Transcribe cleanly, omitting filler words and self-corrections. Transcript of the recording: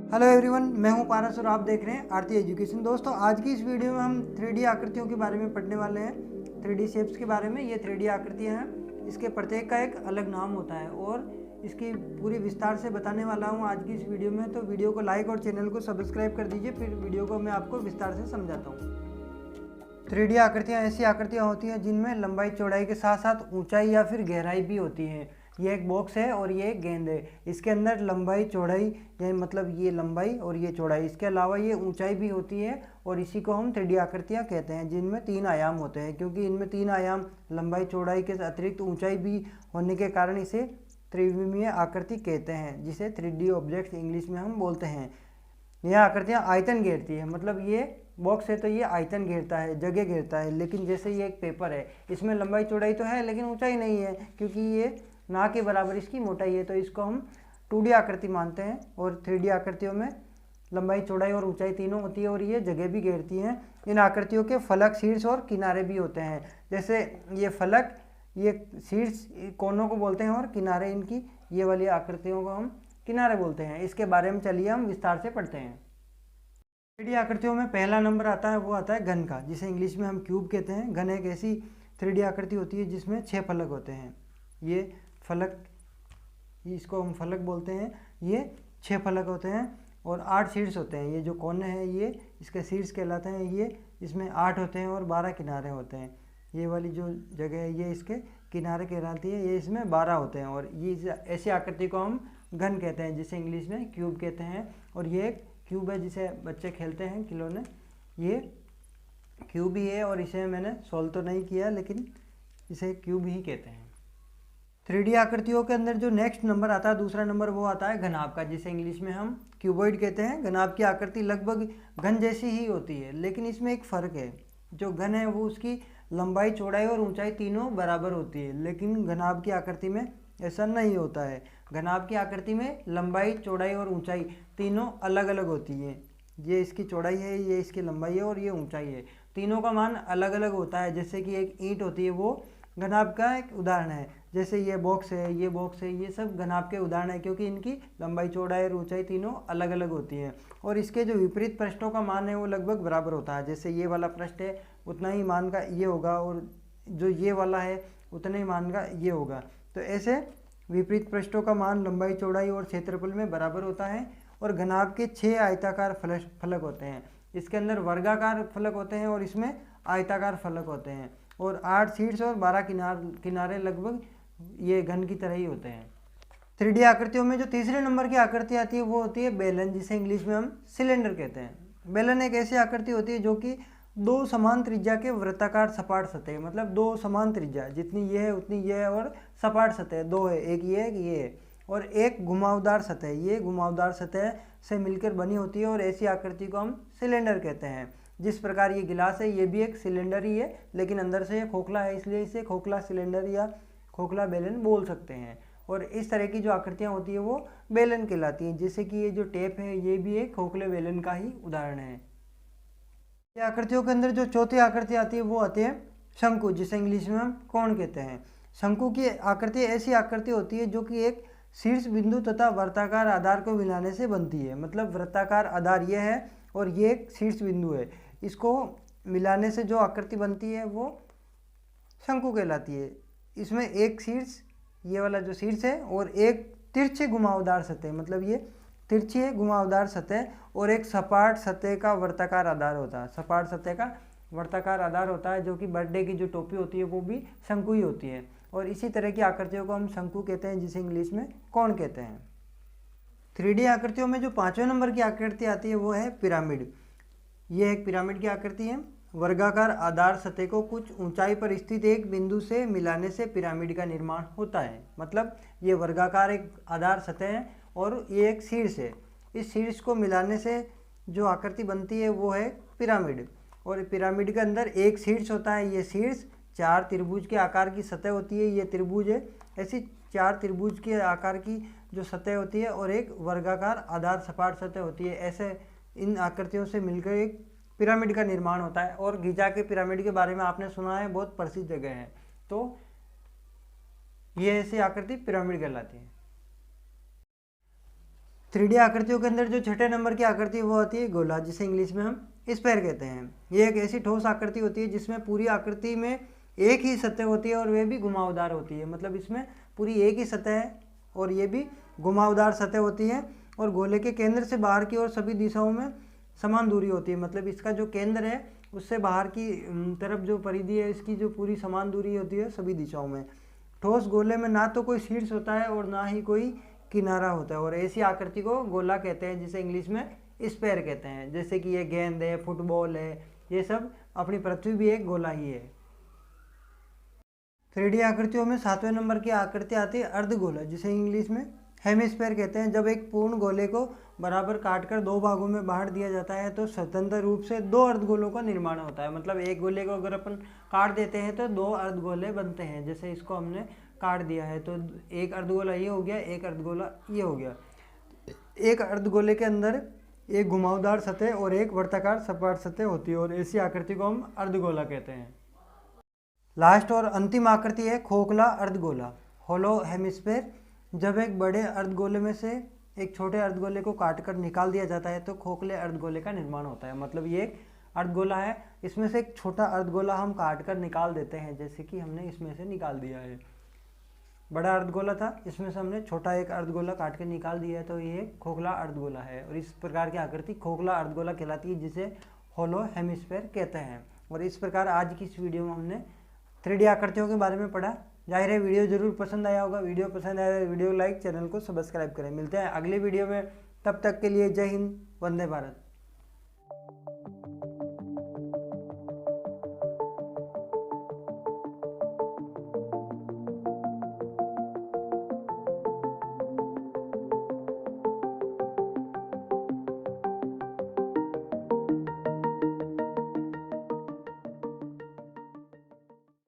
Hello everyone, मैं हूं पारस और आप देख रहे हैं आरती एजुकेशन। दोस्तों, आज की इस वीडियो में हम 3D आकृतियों के बारे में पढ़ने वाले हैं। 3D शेप्स के बारे में। ये 3D आकृतियां हैं, इसके प्रत्येक का एक अलग नाम होता है और इसकी पूरी विस्तार से बताने वाला हूं आज की इस वीडियो में। तो वीडियो को लाइक और चैनल को सब्सक्राइब कर दीजिए, फिर वीडियो को मैं आपको विस्तार से समझाता हूँ। 3D आकृतियाँ ऐसी आकृतियाँ होती हैं जिनमें लंबाई चौड़ाई के साथ साथ ऊंचाई या फिर गहराई भी होती है। ये एक बॉक्स है और ये एक गेंद है। इसके अंदर लंबाई चौड़ाई यानी मतलब ये लंबाई और ये चौड़ाई, इसके अलावा ये ऊंचाई भी होती है और इसी को हम 3D आकृतियाँ कहते हैं, जिनमें 3 आयाम होते हैं। क्योंकि इनमें 3 आयाम लंबाई चौड़ाई के अतिरिक्त ऊंचाई भी होने के कारण इसे त्रिविमीय आकृति कहते हैं, जिसे 3D ऑब्जेक्ट इंग्लिश में हम बोलते हैं। यह आकृतियाँ आयतन घेरती है, मतलब ये बॉक्स है तो ये आयतन घेरता है, जगह घेरता है। लेकिन जैसे ये एक पेपर है, इसमें लंबाई चौड़ाई तो है लेकिन ऊंचाई नहीं है, क्योंकि ये ना के बराबर इसकी मोटाई है। तो इसको हम 2D आकृति मानते हैं। और 3D आकृतियों में लंबाई चौड़ाई और ऊंचाई तीनों होती है और ये जगह भी घेरती हैं। इन आकृतियों के फलक, शीर्ष और किनारे भी होते हैं। जैसे ये फलक, ये शीर्ष कोनों को बोलते हैं और किनारे इनकी, ये वाली आकृतियों को हम किनारे बोलते हैं। इसके बारे में चलिए हम विस्तार से पढ़ते हैं। 3D आकृतियों में पहला नंबर आता है, वो आता है घन का, जिसे इंग्लिश में हम क्यूब कहते हैं। घन एक ऐसी 3D आकृति होती है जिसमें 6 फलक होते हैं। ये फलक, इसको हम फलक बोलते हैं। ये 6 फलक होते हैं और 8 शीर्ष होते हैं। ये जो कोने हैं ये इसके शीर्ष कहलाते हैं। ये इसमें 8 होते हैं और 12 किनारे होते हैं। ये वाली जो जगह है ये इसके किनारे कहलाती है। ये इसमें 12 होते हैं और ये ऐसी आकृति को हम घन कहते हैं, जिसे इंग्लिश में क्यूब कहते हैं। और ये एक क्यूब है जिसे बच्चे खेलते हैं खिलौने। ये क्यूब ही है और इसे मैंने सोल्व तो नहीं किया, लेकिन इसे क्यूब ही कहते हैं। 3D आकृतियों के अंदर जो नेक्स्ट नंबर आता है, दूसरा नंबर, वो आता है घनाभ का, जिसे इंग्लिश में हम क्यूबॉइड कहते हैं। घनाभ की आकृति लगभग घन जैसी ही होती है, लेकिन इसमें एक फ़र्क है। जो घन है वो उसकी लंबाई चौड़ाई और ऊंचाई तीनों बराबर होती है, लेकिन घनाभ की आकृति में ऐसा नहीं होता है। घनाभ की आकृति में लंबाई चौड़ाई और ऊंचाई तीनों अलग अलग होती है। ये इसकी चौड़ाई है, ये इसकी लंबाई है और ये ऊंचाई है। तीनों का मान अलग अलग होता है। जैसे कि एक ईंट होती है, वो घनाभ का एक उदाहरण है। जैसे ये बॉक्स है, ये बॉक्स है, ये सब घनाभ के उदाहरण है, क्योंकि इनकी लंबाई चौड़ाई और ऊंचाई तीनों अलग अलग होती हैं। और इसके जो विपरीत पृष्ठों का मान है वो लगभग बराबर होता है। जैसे ये वाला पृष्ठ है उतना ही मान का ये होगा, और जो ये वाला है उतने ही मान का ये होगा। तो ऐसे विपरीत पृष्ठों का मान लंबाई चौड़ाई और क्षेत्रफल में बराबर होता है। और घनाभ के 6 आयताकार फलक होते हैं। इसके अंदर वर्गाकार फलक होते हैं और इसमें आयताकार फलक होते हैं। और 8 शीर्ष और 12 किनारे लगभग ये घन की तरह ही होते हैं। 3D आकृतियों में जो तीसरे नंबर की आकृति आती है वो होती है बेलन, जिसे इंग्लिश में हम सिलेंडर कहते हैं। बेलन एक ऐसी आकृति होती है जो कि 2 समान त्रिज्या के वृत्ताकार सपाट सतह, मतलब 2 समान त्रिज्या, जितनी ये है उतनी ये है, और सपाट सतह 2 है, एक ये है, और एक घुमावदार सतह, ये घुमावदार सतह से मिलकर बनी होती है। और ऐसी आकृति को हम सिलेंडर कहते हैं। जिस प्रकार ये गिलास है, ये भी एक सिलेंडर ही है, लेकिन अंदर से ये खोखला है, इसलिए इसे खोखला सिलेंडर या खोखला बेलन बोल सकते हैं। और इस तरह की जो आकृतियाँ होती है वो बेलन कहलाती हैं। जैसे कि ये जो टेप है, ये भी एक खोखले बेलन का ही उदाहरण है। ये आकृतियों के अंदर जो चौथी आकृति आती है वो आती है शंकु, जिसे इंग्लिश में हम कोण कहते हैं। शंकु की आकृति ऐसी आकृति होती है जो कि एक शीर्ष बिंदु तथा वृत्ताकार आधार को मिलाने से बनती है। मतलब वृत्ताकार आधार ये है और ये एक शीर्ष बिंदु है, इसको मिलाने से जो आकृति बनती है वो शंकु कहलाती है। इसमें एक शीर्ष, ये वाला जो शीर्ष है, और एक तिरछे घुमावदार सतह, मतलब ये तिरछी है घुमावदार सतह, और एक सपाट सतह का वर्ताकार आधार होता है। सपाट सतह का वर्ताकार आधार होता है, जो कि बर्थडे की जो टोपी होती है वो भी शंकु ही होती है। और इसी तरह की आकृतियों को हम शंकु कहते हैं, जिसे इंग्लिश में कोण कहते हैं। 3D आकृतियों में जो 5वें नंबर की आकृति आती है वो है पिरामिड। ये एक पिरामिड की आकृति है। वर्गाकार आधार सतह को कुछ ऊंचाई पर स्थित एक बिंदु से मिलाने से पिरामिड का निर्माण होता है। मतलब ये वर्गाकार एक आधार सतह है और ये एक शीर्ष है। इस शीर्ष को मिलाने से जो आकृति बनती है वो है पिरामिड। और पिरामिड के अंदर एक शीर्ष होता है। ये शीर्ष 4 त्रिभुज के आकार की सतह होती है, ये त्रिभुज है। ऐसी 4 त्रिभुज के आकार की जो सतह होती है और एक वर्गाकार आधार सपाट सतह होती है। ऐसे इन आकृतियों से मिलकर एक पिरामिड का निर्माण होता है। और गीजा के पिरामिड के बारे में आपने सुना है, बहुत प्रसिद्ध जगह है। तो ये ऐसी आकृति पिरामिड कहलाती है। 3D आकृतियों के अंदर जो छठे नंबर की आकृति वो होती है गोला, जिसे इंग्लिश में हम स्फेयर कहते हैं। ये एक ऐसी ठोस आकृति होती है जिसमें पूरी आकृति में एक ही सतह होती है और वे भी घुमावदार होती है। मतलब इसमें पूरी एक ही सतह है और ये भी घुमावदार सतह होती है और गोले के केंद्र से बाहर की ओर सभी दिशाओं में समान दूरी होती है। मतलब इसका जो केंद्र है उससे बाहर की तरफ जो परिधि है इसकी जो पूरी समान दूरी होती है सभी दिशाओं में। ठोस गोले में ना तो कोई शीर्ष होता है और ना ही कोई किनारा होता है और ऐसी आकृति को गोला कहते हैं, जिसे इंग्लिश में स्फेयर कहते हैं। जैसे कि ये गेंद है, फुटबॉल है, ये सब अपनी पृथ्वी भी एक गोला ही है। 3D आकृतियों में 7वें नंबर की आकृति आती है अर्धगोला, जिसे इंग्लिश में हेमिस्फेयर कहते हैं। जब एक पूर्ण गोले को बराबर काटकर दो भागों में बांट दिया जाता है तो स्वतंत्र रूप से दो अर्धगोलों का निर्माण होता है। मतलब एक गोले को अगर अपन काट देते हैं तो दो अर्धगोले बनते हैं। जैसे इसको हमने काट दिया है तो एक अर्धगोला ये हो गया, एक अर्धगोला ये हो गया। एक अर्धगोले के अंदर एक घुमावदार सतह और एक वर्ताकार सपाट सतह होती है और ऐसी आकृति को हम अर्धगोला कहते हैं। लास्ट और अंतिम आकृति है खोखला अर्धगोला, होलो हेमिस्फेयर। जब एक बड़े अर्धगोले में से एक छोटे अर्धगोले को काटकर निकाल दिया जाता है तो खोखले अर्धगोले का निर्माण होता है। मतलब ये एक अर्धगोला है, इसमें से एक छोटा अर्धगोला हम काटकर निकाल देते हैं, जैसे कि हमने इसमें से निकाल दिया है। बड़ा अर्धगोला था, इसमें से हमने छोटा एक अर्धगोला काट के निकाल दिया है, तो ये खोखला अर्धगोला है और इस प्रकार की आकृति खोखला अर्धगोला कहलाती है, जिसे होलो हेमिस्फेयर कहते हैं। और इस प्रकार आज की इस वीडियो में हमने 3D आकृतियों के बारे में पढ़ा। जाहिर है वीडियो जरूर पसंद आया होगा। वीडियो पसंद आया तो वीडियो लाइक, चैनल को सब्सक्राइब करें। मिलते हैं अगली वीडियो में, तब तक के लिए जय हिंद, वंदे भारत।